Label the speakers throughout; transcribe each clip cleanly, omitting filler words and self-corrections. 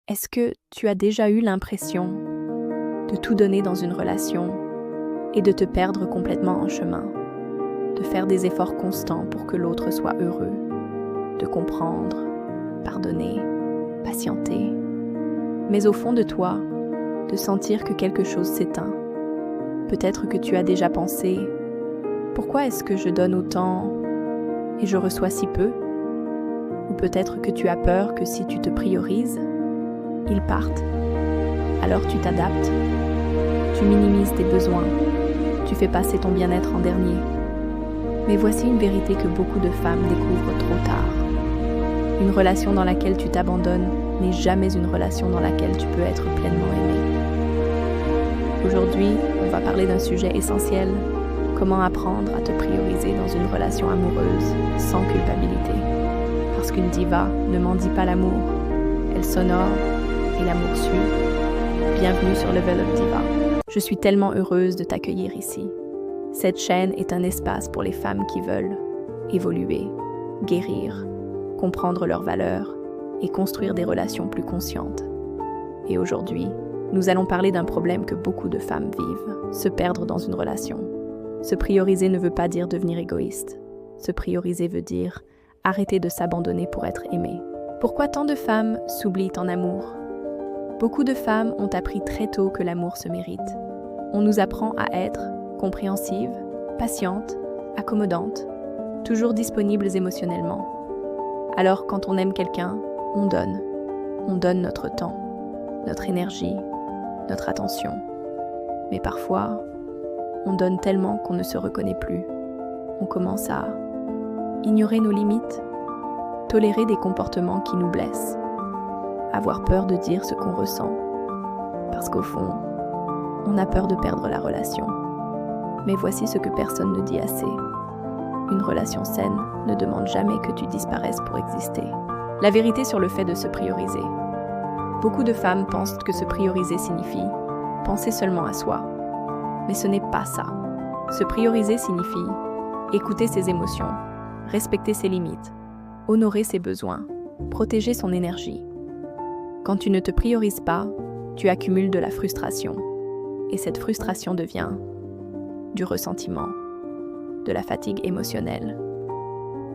Speaker 1: Est-ce que tu as déjà eu l'impression de tout donner dans une relation et de te perdre complètement en chemin, de faire des efforts constants pour que l'autre soit heureux, de comprendre, pardonner, patienter, mais au fond de toi, de sentir que quelque chose s'éteint? Peut-être que tu as déjà pensé « Pourquoi est-ce que je donne autant et je reçois si peu ?» Ou peut-être que tu as peur que si tu te priorises, ils partent. Alors tu t'adaptes, tu minimises tes besoins, tu fais passer ton bien-être en dernier. Mais voici une vérité que beaucoup de femmes découvrent trop tard. Une relation dans laquelle tu t'abandonnes n'est jamais une relation dans laquelle tu peux être pleinement aimé. Aujourd'hui, on va parler d'un sujet essentiel, comment apprendre à te prioriser dans une relation amoureuse sans culpabilité. Parce qu'une diva ne mendie pas l'amour, elle s'honore et l'amour suit. Bienvenue sur Level Up Diva. Je suis tellement heureuse de t'accueillir ici. Cette chaîne est un espace pour les femmes qui veulent évoluer, guérir, comprendre leurs valeurs et construire des relations plus conscientes. Et aujourd'hui, nous allons parler d'un problème que beaucoup de femmes vivent, se perdre dans une relation. Se prioriser ne veut pas dire devenir égoïste. Se prioriser veut dire arrêter de s'abandonner pour être aimée. Pourquoi tant de femmes s'oublient en amour? Beaucoup de femmes ont appris très tôt que l'amour se mérite. On nous apprend à être compréhensive, patiente, accommodante, toujours disponibles émotionnellement. Alors quand on aime quelqu'un, on donne. On donne notre temps, notre énergie, notre attention. Mais parfois, on donne tellement qu'on ne se reconnaît plus. On commence à ignorer nos limites, tolérer des comportements qui nous blessent, avoir peur de dire ce qu'on ressent, parce qu'au fond, on a peur de perdre la relation. Mais voici ce que personne ne dit assez. Une relation saine ne demande jamais que tu disparaisses pour exister. La vérité sur le fait de se prioriser. Beaucoup de femmes pensent que se prioriser signifie penser seulement à soi. Mais ce n'est pas ça. Se prioriser signifie écouter ses émotions, respecter ses limites, honorer ses besoins, protéger son énergie. Quand tu ne te priorises pas, tu accumules de la frustration. Et cette frustration devient du ressentiment, de la fatigue émotionnelle,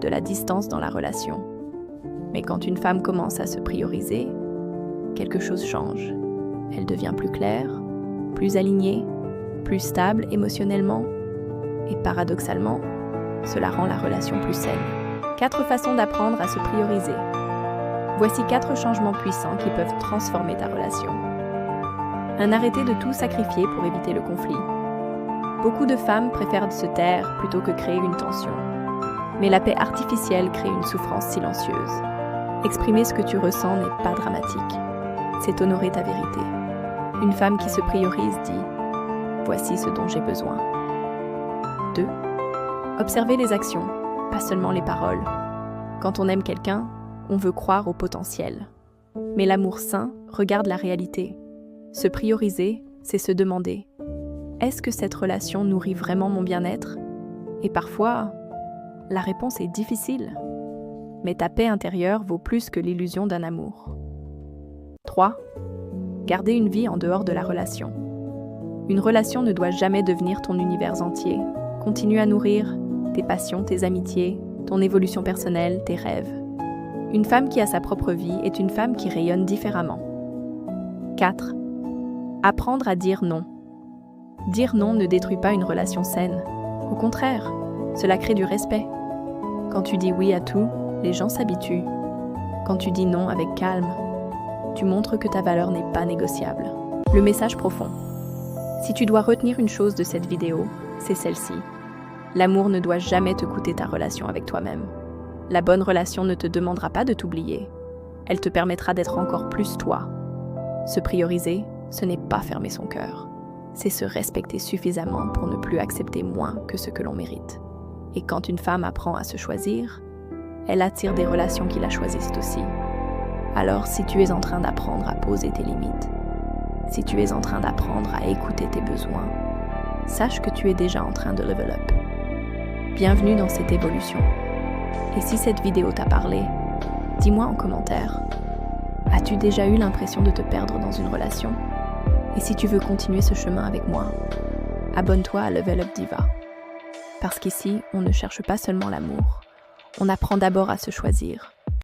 Speaker 1: de la distance dans la relation. Mais quand une femme commence à se prioriser, quelque chose change. Elle devient plus claire, plus alignée, plus stable émotionnellement. Et paradoxalement, cela rend la relation plus saine. 4 façons d'apprendre à se prioriser. Voici 4 changements puissants qui peuvent transformer ta relation. Arrêter de tout sacrifier pour éviter le conflit. Beaucoup de femmes préfèrent se taire plutôt que créer une tension. Mais la paix artificielle crée une souffrance silencieuse. Exprimer ce que tu ressens n'est pas dramatique. C'est honorer ta vérité. Une femme qui se priorise dit « Voici ce dont j'ai besoin ». 2. Observer les actions, pas seulement les paroles. Quand on aime quelqu'un, on veut croire au potentiel. Mais l'amour sain regarde la réalité. Se prioriser, c'est se demander « Est-ce que cette relation nourrit vraiment mon bien-être ?» Et parfois, la réponse est difficile. Mais ta paix intérieure vaut plus que l'illusion d'un amour. 3. Garder une vie en dehors de la relation. Une relation ne doit jamais devenir ton univers entier. Continue à nourrir tes passions, tes amitiés, ton évolution personnelle, tes rêves. Une femme qui a sa propre vie est une femme qui rayonne différemment. 4. Apprendre à dire non. Dire non ne détruit pas une relation saine. Au contraire, cela crée du respect. Quand tu dis oui à tout, les gens s'habituent. Quand tu dis non avec calme, tu montres que ta valeur n'est pas négociable. Le message profond. Si tu dois retenir une chose de cette vidéo, c'est celle-ci. L'amour ne doit jamais te coûter ta relation avec toi-même. La bonne relation ne te demandera pas de t'oublier. Elle te permettra d'être encore plus toi. Se prioriser, ce n'est pas fermer son cœur. C'est se respecter suffisamment pour ne plus accepter moins que ce que l'on mérite. Et quand une femme apprend à se choisir, elle attire des relations qui la choisissent aussi. Alors si tu es en train d'apprendre à poser tes limites, si tu es en train d'apprendre à écouter tes besoins, sache que tu es déjà en train de level up. Bienvenue dans cette évolution. Et si cette vidéo t'a parlé, dis-moi en commentaire. As-tu déjà eu l'impression de te perdre dans une relation? Et si tu veux continuer ce chemin avec moi, abonne-toi à Level Up Diva. Parce qu'ici, on ne cherche pas seulement l'amour, on apprend d'abord à se choisir.